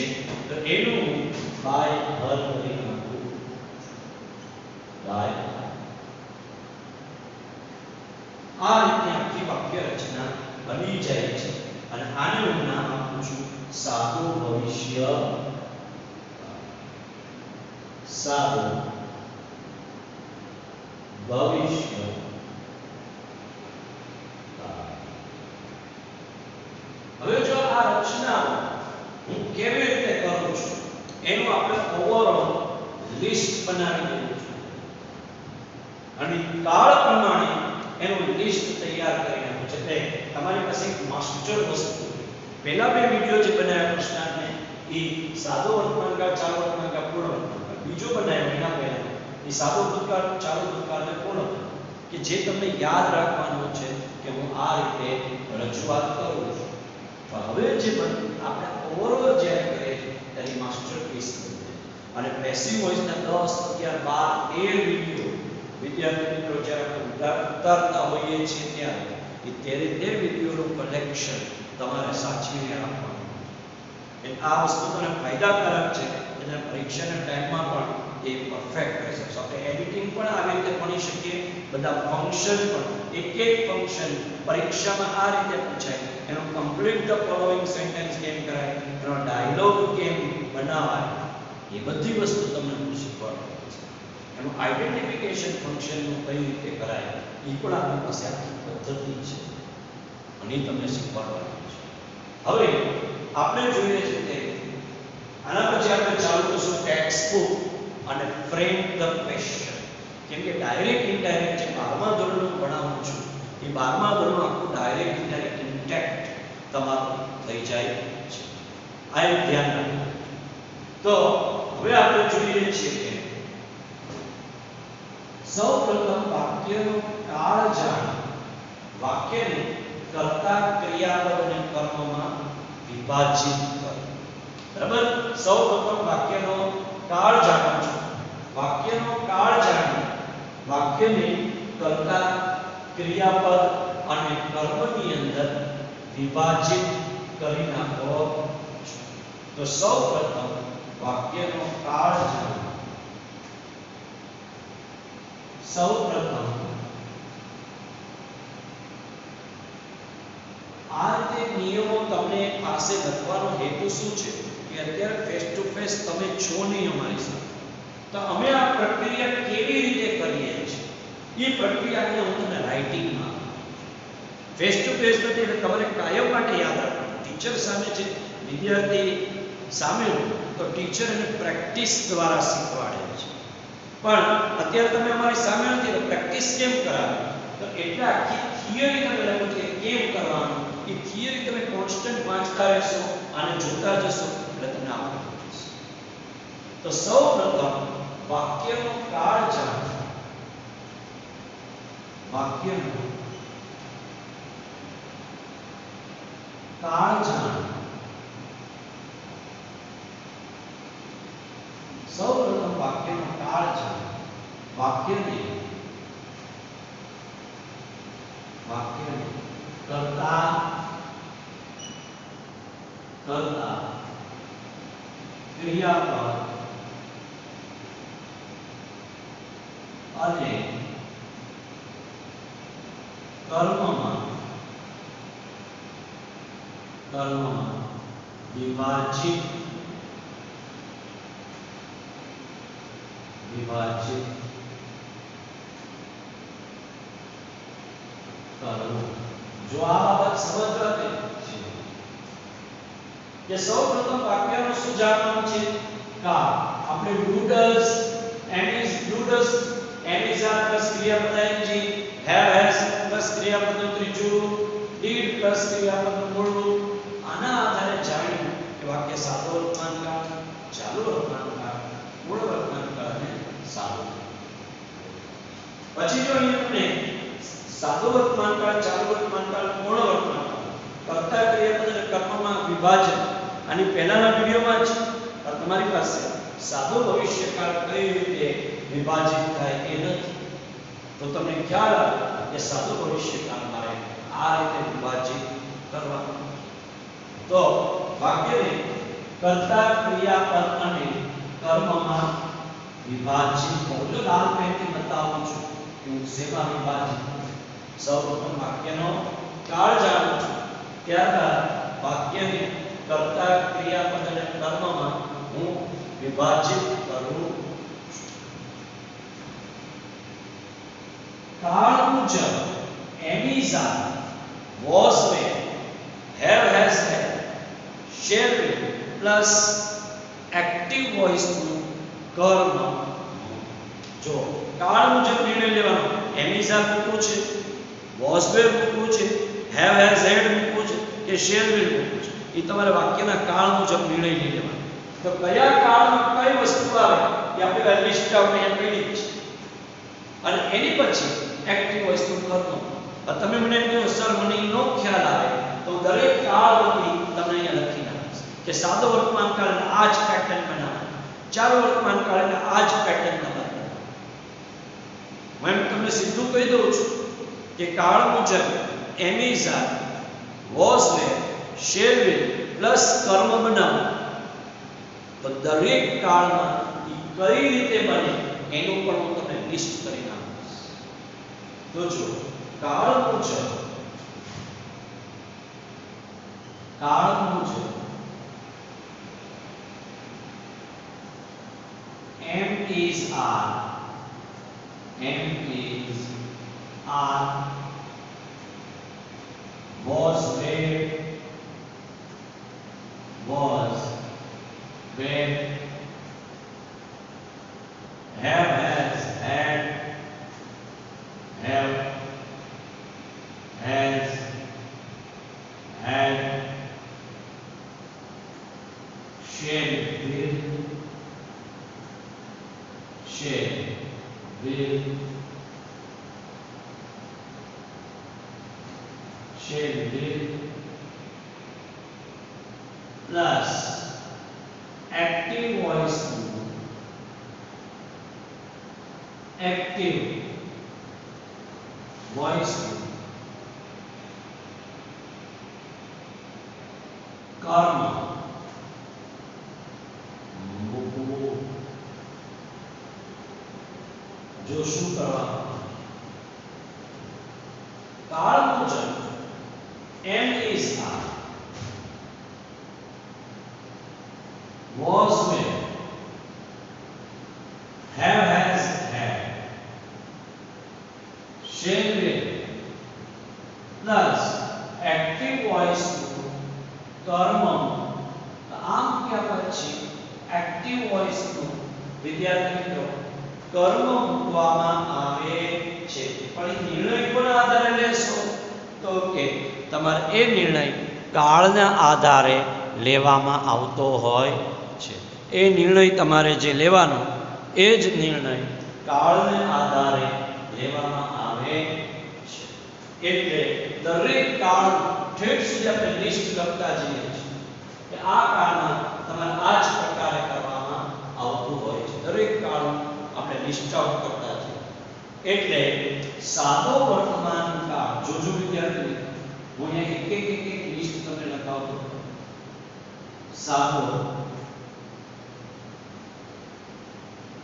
તો એનું હું by her કરી નાખું. by આ રીતે આખી વાક્ય રચના બની જાય છે અને આને હું નામ આપું છું સાદું ભવિષ્ય. સાદું ભવિષ્ય હવે જો આ રચના હું કેવી રીતે કરું છું એનું આપણે ઓવરઓલ લિસ્ટ બનાવી દઈએ છીએ અને કાળ પ્રમાણે એનું લિસ્ટ તૈયાર કરીને છે એટલે તમારી પાસે એક માસ્ટર વસ્તુ પહેલા બે વિડિયો જે બનાવ્યા પ્રશ્નાર્થને એ સાદો વર્તમાનકાળ ચાલુ વર્તમાનકાળ પૂર્ણ વર્તમાનકાળ બીજો બનાવ્યો એના પહેલા એ સાદો ભૂતકાળ ચાલુ ભૂતકાળ અને પૂર્ણ કે જે તમને યાદ રાખવાનું છે કે હું આ રીતે રજૂઆત કરું છું તો હવે જે આપણે ઓવરઓલ જે કરીએ છીએ તેની માસ્ટરપીસ અને પેસિવ વોઇસના 10 11 12 13 વિડિયો વિદ્યાર્થી મિત્રો જ્યારે ઉતારતા હોઈએ છીએ ત્યારે એ 13 વિડિયોનું કલેક્શન તમારે સાચવીને રાખવાનું છે આ વસ્તુ તમને ફાયદાકારક છે અને પરીક્ષાના ટાઈમમાં પણ એ પરફેક્ટ રહેશે આપણે એડિટિંગ પણ આવી રીતે ભણી શકીએ બધા ફંક્શન પણ એક એક ફંક્શન પરીક્ષામાં આ રીતે પૂછાય એનો કમ્પ્લીટ ધ ફોલોઇંગ સેન્ટેન્સ કેમ કરાય એનો ડાયલોગ કેમ બનાવાય એ બધી વસ્તુ તમને શીખવાડવાની છે એનું આઇડેન્ટિફિકેશન ફંક્શનનું કઈ રીતે કરાય એ પણ આપણી પાસે આખી પદ્ધતિ છે અને તમને શીખવાડવાની છે હવે આપણે જોઈએ છે કે આના પછી આપણે ચાલુ કરશું ટેક્સ્ટ બુક અને ફ્રેમ ધ ક્વેશ્ચન કેમ કે ડાયરેક્ટ ઇનડાયરેક્ટ જે 12મા ધોરણનું ભણાવું છું એ 12મા ધોરણનું આખું ડાયરેક્ટ ઇનડાયરેક્ટ ઇન્ટેક્ટ તમારું થઈ જાય છે આ એક ધ્યાન રાખો તો હવે આપણે જોઈએ છીએ કે સૌપ્રથમ વાક્યનો કાળ જાણી વાક્યને કર્તા ક્રિયાપદ અને કર્મમાં વિભાજિત કરો બરાબર સૌપ્રથમ વાક્યનો કાળ જાણો છો વાક્યનો કાળ જાણી વાક્યને કર્તા ક્રિયાપદ અને કર્મની અંદર વિભાજિત કરી નાખો તો સૌપ્રથમ વાક્યનો કાળ જાણો સૌપ્રથમ આ રીતે નિયમો તમને પાસે લખવાનો હેતુ શું છે કે અત્યારે ફેસ ટુ ફેસ તમે છો નહીં અમારી સાથે તો અમે આ પ્રક્રિયા કેવી રીતે કરીએ છીએ એ પ્રક્રિયાને હું તમને રાઇટિંગમાં ફેસ ટુ ફેસ નથી એટલે તમારે કાયમ માટે યાદ રાખવાનું ટીચર સામે છે વિદ્યાર્થી સામે તો ટીચર એને પ્રેક્ટિસ દ્વારા શીખવાડે છે પણ અત્યારે તમે અમારી સામે નથી તો પ્રેક્ટિસ કેમ કરાવે તો એટલે આખી થિયરી તમે લખો કે કેમ કરવાનું એ થિયરી તમે કોન્સ્ટન્ટ વાંચતા રહેશો અને જોતા જશો એટલે તમને આવડતું જશે તો સૌપ્રથમ વાક્યનો કાળ જાણો વાક્યનો કાળ જાણો સૌપ્રથમ વાક્યનો કાળ જાણો વાક્યને કર્તા ક્રિયાપદ અને કર્મમાં વિભાજિત કરવું જો આ બાબત સમજવાની છે કે સૌપ્રથમ વાક્યનો શું જાણવાનું છે કા આપણે do does am is do does am is આ પ્લસ ક્રિયાપદ ing હેવ હેઝ પ્લસ ક્રિયાપદનું ત્રીજું ડીડ પ્લસ ક્રિયાપદનું મૂળરૂપ આના આધારે જાણ્યું કે વાક્ય સાદો વર્તમાનકાળ ચાલુ વર્તમાનકાળ મૂળ વર્તમાનકાળ અને સાદો પછી જો અહીંયા તમને સાદો વર્તમાનકાળ ચાલુ વર્તમાનકાળ પૂર્ણ વર્તમાનકાળ કર્તા ક્રિયાપદ અને કર્મમાં વિભાજન અને પહેલાના વિડિયોમાં જ તમારી પાસે સાદો ભવિષ્યકાળ કઈ રીતે વિભાજિત થાય એ નથી તો તમને ખ્યાલ આવે કે સાદો ભવિષ્યકાળ મારે આ રીતે વિભાજિત કરવાનું તો વાક્યને કર્તા ક્રિયાપદ અને કર્મમાં વિભાજિત કરો લાલ પેનથી બતાવું છું કે હું શેમાં વિભાજિત સૌપ્રથમ વાક્યનો કાળ જાણું છું ત્યારબાદ વાક્યને કર્તા ક્રિયાપદ અને કર્મમાં હું વિભાજિત કરું કાળ મુજબ am is are was were have has had shall will plus active voice નું કર્મ જો કાળ મુજબ નિર્ણય લેવાનો am is are મૂકવું છે was were મૂકવું છે have has had મૂકવું છે કે shall will મૂકવું છે એ તમારે વાક્યના કાળ મુજબ નિર્ણય લઈ લેવાનો તો કયા કાળમાં કઈ વસ્તુ આવે એ આપણે લિસ્ટ આઉટ અહીંયા કરી છે અને એની પછી એક્ટિવ વોઇસ નું કર્મ તમે મને કહો સર મને નો ખ્યાલ આવે તો દરેક કાળ વતી તમને અહીંયા લખી નાખીશ કે સાદો વર્તમાન કાળને આ જ પેટર્ન બનાવવાનો ચાલુ વર્તમાન કાળને આ જ પેટર્ન બનાવવાનો હું તમને સીધું કહી દઉં છું કે કાળ મુજબ am is are was were shall will plus કર્મ બનાવો તો દરેક કાળમાં એ કઈ રીતે બને એનું પણ હું તમને લિસ્ટ કરી નાખીશ તો જો કાળ મુજબ am is are was were have has had have has had shall will plus active voice કર્મ જો શું કરવાનું કાળ મુજબ am is are was were have has had shall will plus active voice કર્મ આમ ક્યાં પછી એક્ટિવ વોઇસ નું વિદ્યાર્થી મિત્રો કર્મ મૂકવામાં આવે છે પણ એ નિર્ણય કોના આધારે લેશો તો કે તમારે એ નિર્ણય કાળના આધારે લેવામાં આવતો હોય છે એ નિર્ણય તમારે જે લેવાનો એ જ નિર્ણય કાળને આધારે લેવામાં આવે છે એટલે દરેક કાળ ઠેઠ સુધી આપણે લિસ્ટ લખતા જઈએ છીએ કે આ કાળમાં તમારે આ જ પ્રકારે કરવામાં આવતું હોય છે દરેક કાળ આપણે લિસ્ટ આઉટ કરતા છીએ એટલે સાદો વર્તમાન કાળ જોજો વિદ્યાર્થી હું અહીંયા એક લિસ્ટ તમને લખાવતો સાદો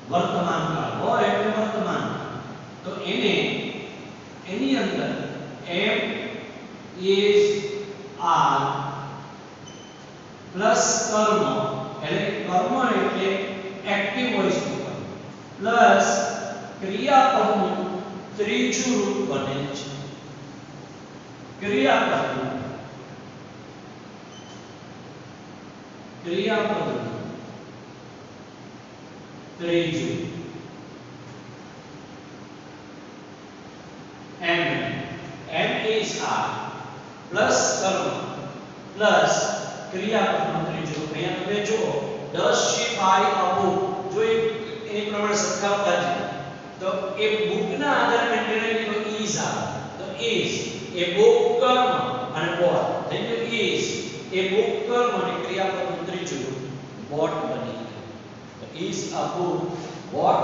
વર્તમાન કાળ હોય એટલે વર્તમાન તો એની અંદર am is are પ્લસ કર્મ એટલે કર્મ એટલે એક્ટિવ વોઇસ પ્લસ ક્રિયાપદનું ત્રીજું રૂપ બને છે ક્રિયાપદનું ત્રીજું am is are પ્લસ કર્મ પ્લસ ક્રિયાપદનું ત્રીજું રૂપ અહીંયા તમે જુઓ does she buy a book જો એ પ્રમાણે સરખાવતા છે તો એ બુકના આધારે નિર્ણય લીધો is આવે તો is એ book કર્મ અને bought થઈ ગયું is એ book કર્મ અને ક્રિયાપદનું ત્રીજું રૂપ bought બની ગયું તો is a book bought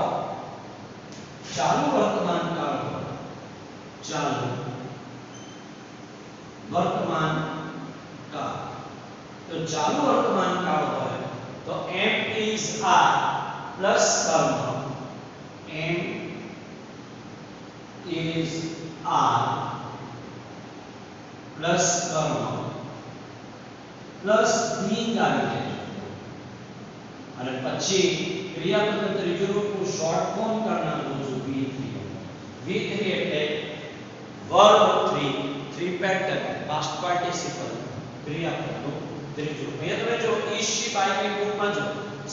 ચાલુ વર્તમાન કાળ ચાલુ વર્તમાન કાળ તો ચાલુ વર્તમાન કાળ હોય તો am is are પ્લસ કર્મ am is are પ્લસ કર્મ પ્લસ being આવી જાય અને પછી ક્રિયાપદ ત્રીજું રૂપ શોર્ટ ફોર્મ કરનારું જો be થયું V3 એટલે વર્બ 3 3 પેટર્ન પાસ્ટ પાર્ટિસિપલ ક્રિયાપદનું ત્રીજું. અહીંયા તમે જો is she buying a book માં જો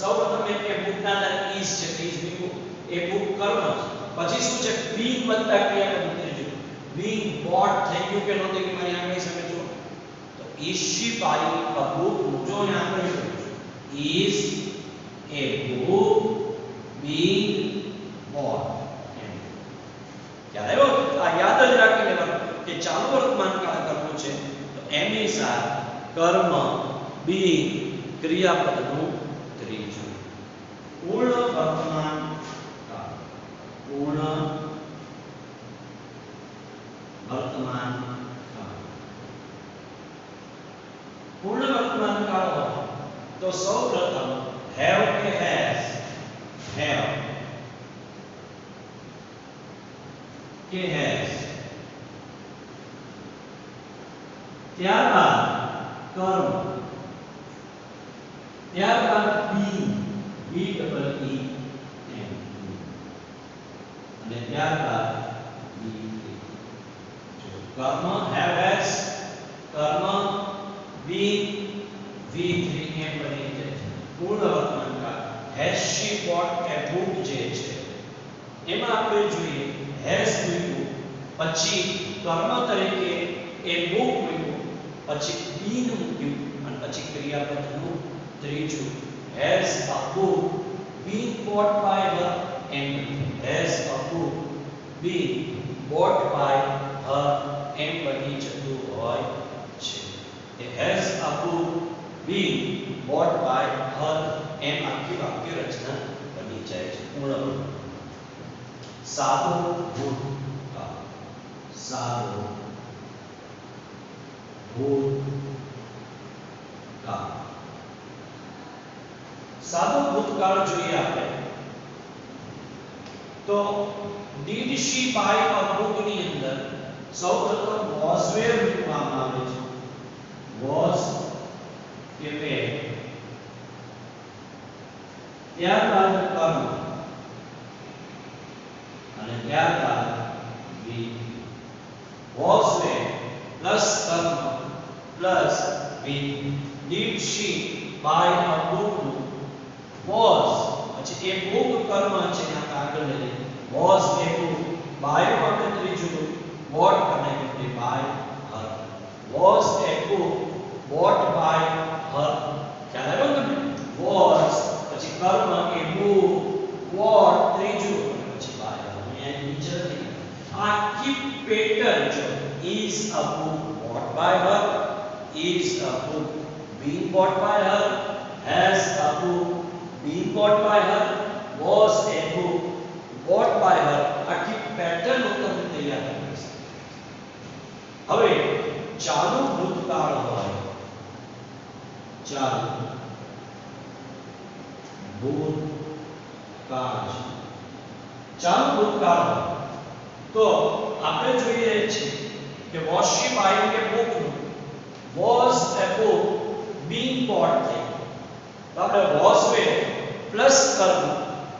સૌપ્રથમ એમ કે book ના અંદર is છે is ની book એ book કર્મ છે. પછી શું છે being વત્તા ક્રિયાપદનું ત્રીજું being bought થઈ ગયું કે નહોતું કે મારી આંગળી સામે જો તો is she buying a book જો અહીંયા આંગળી is a book being bought. યાદ આવ્યો? આ યાદ જ રાખી લેવાનું કે ચાલુ વર્તમાન કાળ કર્મ છે તો હંમેશા કર્મ being ક્રિયાપદનું ત્રીજું. પૂર્ણ વર્તમાન કાળ પૂર્ણ વર્તમાન કાળ પૂર્ણ વર્તમાન કાળ હોય તો સૌપ્રથમ have કે has have કે has ત્યારબાદ કર્મ ત્યારબાદ being b double e n અને ત્યારબાદ કર્મ have has કર્મ being v3 એમ બની જાય છે. પૂર્ણ વર્તમાન કાળ has she bought a book જે છે એમાં આપણે જોઈએ has મૂક્યું પછી કર્મ તરીકે એ book મૂક્યું પછી being મૂક્યું અને પછી ક્રિયાપદનું ત્રીજું has a book been bought by her and has a book been bought by her એમ બની જતું હોય છે. એ has a book been bought by her એમ આખી વાક્ય રચના બની જાય છે. પૂર્ણ સાદો ભૂતકાળ સાદો ભૂતકાળ સાદો ભૂતકાળ જોઈએ આપણે તો did she buy a book ની અંદર સૌપ્રથમ was where મૂકવામાં આવે છે was કે where ત્યારબાદ કર્મ અને ત્યારબાદ be was where plus કર્મ plus be did she buy a book was પછી એ book કર્મ છે ના આગળ લઈ was a book buy માટે ત્રીજું bought connected by her was a book bought by her ખ્યાલ આવ્યો તમને was પછી કર્મ એ book bought ત્રીજું પછી by her અહીંયા નીચે નથી આખી પેટર્ન જો is a book bought by her is a book being bought by her has a book being bought by her was a book bought by her આખી pattern તમને તૈયાર કરી છે. હવે ચાલુ ભૂતકાળ હોય ચાલુ ભૂતકાળ ચાલુ ભૂતકાળ હોય તો આપણે જોઈએ છે કે was she buying a book was a book being bought થઈ તો આપણે was where plus કર્મ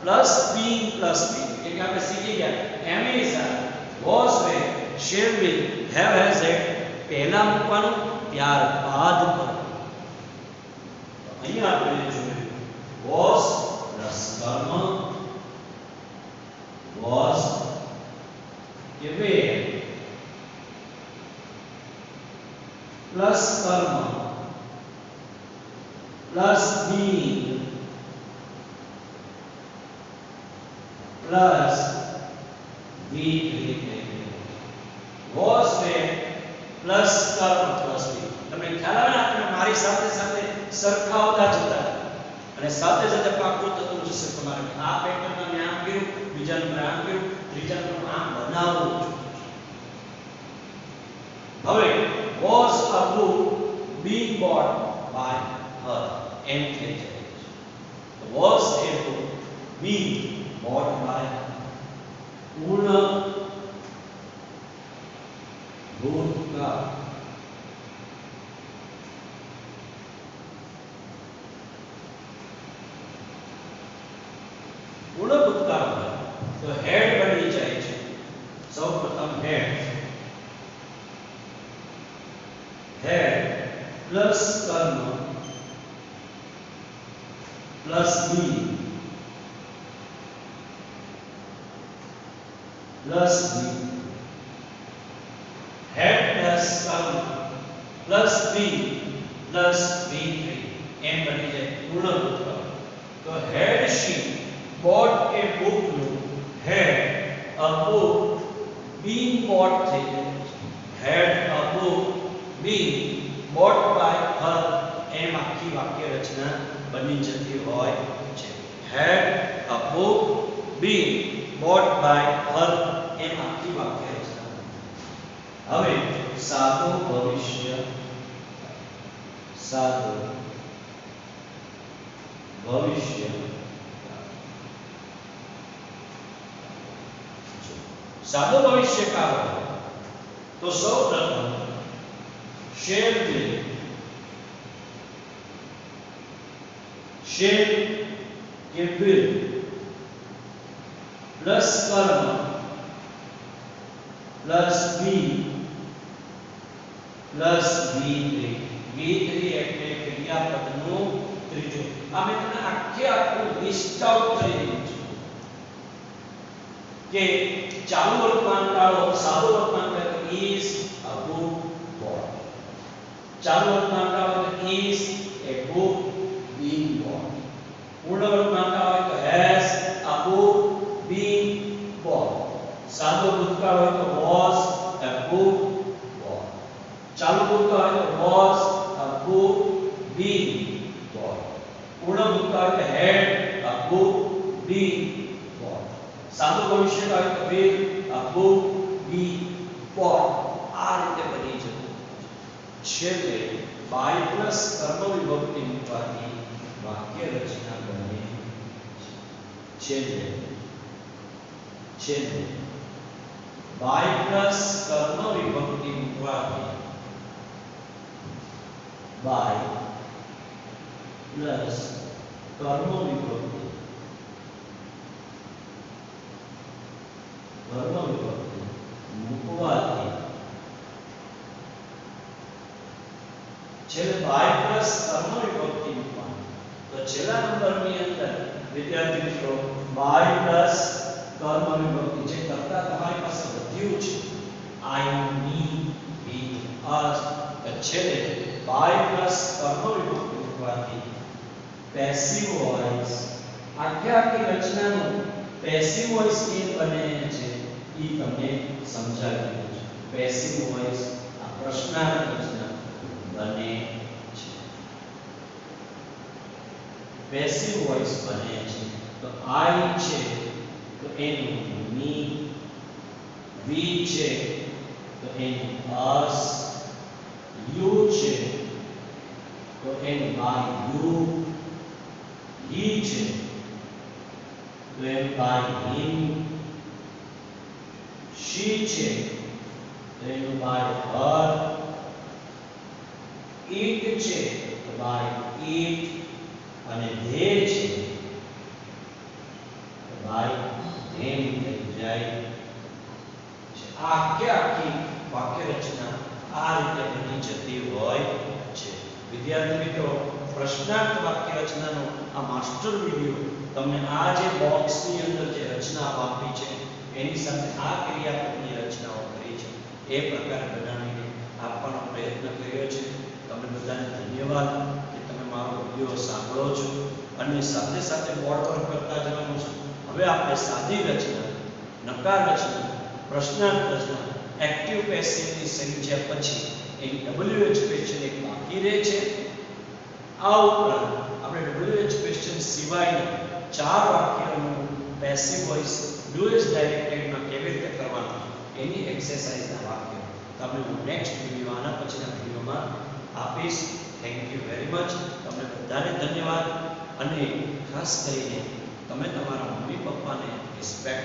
plus being plus being એટલે આપણે શીખી ગયા હંમેશા was where shall will have has had પહેલા મૂકવાનું ત્યારબાદ કરવું. અહીંયા આપણે જોયું was plus કર્મ was કે where plus કર્મ plus being plus v3 was where plus કર્મ plus being. તમને ખ્યાલ આવે ને આપણે મારી સાથે સાથે સરખાવતા જતા અને સાથે સાથે પાકું થતું જશે તમારે આ પેટર્નમાં મેં આમ કર્યું બીજા નંબરે આમ કર્યું ત્રીજા નંબરે આમ બનાવવું. હવે was a book being bought by her એમ થઈ જાય છે was a book being bought by her. પૂર્ણ ભૂતકાળ પૂર્ણ ભૂતકાળ તો હેડ બની જાય છે પ્લસ કર્મ plus B plus B had plus કર્મ પ્લસ બી પ્લસ B3 એમ બની જાય પૂર્ણ ભૂતકાળ. તો had she bought a book નું had a book been bought થઈ જાય. had a book been bought by her એમ આખી વાક્ય રચના બની જતી હોય છે. had a book been bought by her એમ આખી વાક્ય રચના. હવે સાદો ભવિષ્ય સાદો ભવિષ્ય સાદો ભવિષ્યકાળ તો સૌપ્રથમ shall કે will પ્લસ કર્મ પ્લસ બી પ્લસ V3 એટલે ક્રિયાપદનું ત્રીજું. આ મેં તમને આખું લિસ્ટ આઉટ કરી દીધું છે કે ચાલુ વર્તમાન કાળ સાદો વર્તમાન કાળ is a book bought. ચાલુ વર્તમાન કાળ is a book being bought. પૂર્ણ વર્તમાન કાળ તો has a book been bought. સાદો ભૂતકાળ હોય તો was a book bought. ચાલુ ભૂતકાળ હોય તો was a book being bought. પૂર્ણ ભૂતકાળ હોય તો had a book been bought. સાદો ભવિષ્યકાળ હોય તો will a book be bought. આ રીતે બની જતું. છેલ્લે by પ્લસ કર્મ વિભક્તિ મૂકવાથી વાક્ય રચના બને છે. છેલ્લે by પ્લસ કર્મ વિભક્તિ મૂકવાથી by પ્લસ કર્મ વિભક્તિ મૂકવાથી છેલ્લે by પ્લસ કર્મ વિભક્તિ મૂકવાની. તો છેલ્લા નંબરની અંદર વિદ્યાર્થી મિત્રો by પ્લસ કર્મ વિભક્તિ જે કરતા તમારી પાસે વધ્યું છે I, me, we, us. તો છેલ્લે by પ્લસ કર્મ વિભક્તિ મૂકવાથી પેસિવ વોઇસ આખી રચનાનું પેસિવ વોઇસ કેમ બને છે એ તમને સમજાવી દીધું છે. પેસિવ વોઇસ આ પ્રશ્નાર્થ રચના બને છે. પેસિવ વોઇસ બને છે. તો I છે તો એનું me, we છે તો એનું us, you છે તો એનું by you, he છે તો એનું by him, she છે તો એનું by her, it છે તો by it અને they છે તો by them થઈ જાય છે. આખી વાક્ય રચના આ રીતે બની જતી હોય છે. વિદ્યાર્થી મિત્રો પ્રશ્નાર્થ વાક્ય રચનાનો આ માસ્ટર વિડિયો તમને આ જે બોક્સની અંદર જે રચના આપી છે એની સાથે આ ક્રિયાપદની રચનાઓ કરી છે એ પ્રકારે બનાવીને આપવાનો પ્રયત્ન કર્યો છે. તમને બધાને ધન્યવાદ કે તમે મારો વિડિયો સાંભળો છો અને સાથે સાથે બોર્ડ પર કરતા જવાનું છે. હવે આપણે સાદી રચના, નકાર રચના, પ્રશ્નાર્થ રચના, એક્ટિવ પેસિવની સંખ્યા પછી એની WH ક્વેશ્ચન એક બાકી રહે છે. આ ઉપરાંત આપણે WH ક્વેશ્ચન સિવાયના 4 વાક્યોનું પેસિવ વોઇસ ડુએસ ડાયરેક્ટેડમાં કેવી રીતે કરવાનું એની એક્સરસાઇઝના વાક્યો તમને હું નેક્સ્ટ વિડિયો આના પછીના વિડિયોમાં આપીશ. Thank you very much. તમને બધાને ધન્યવાદ અને ખાસ કરીને તમે તમારા મમ્મી પપ્પાને રિસ્પેક્ટ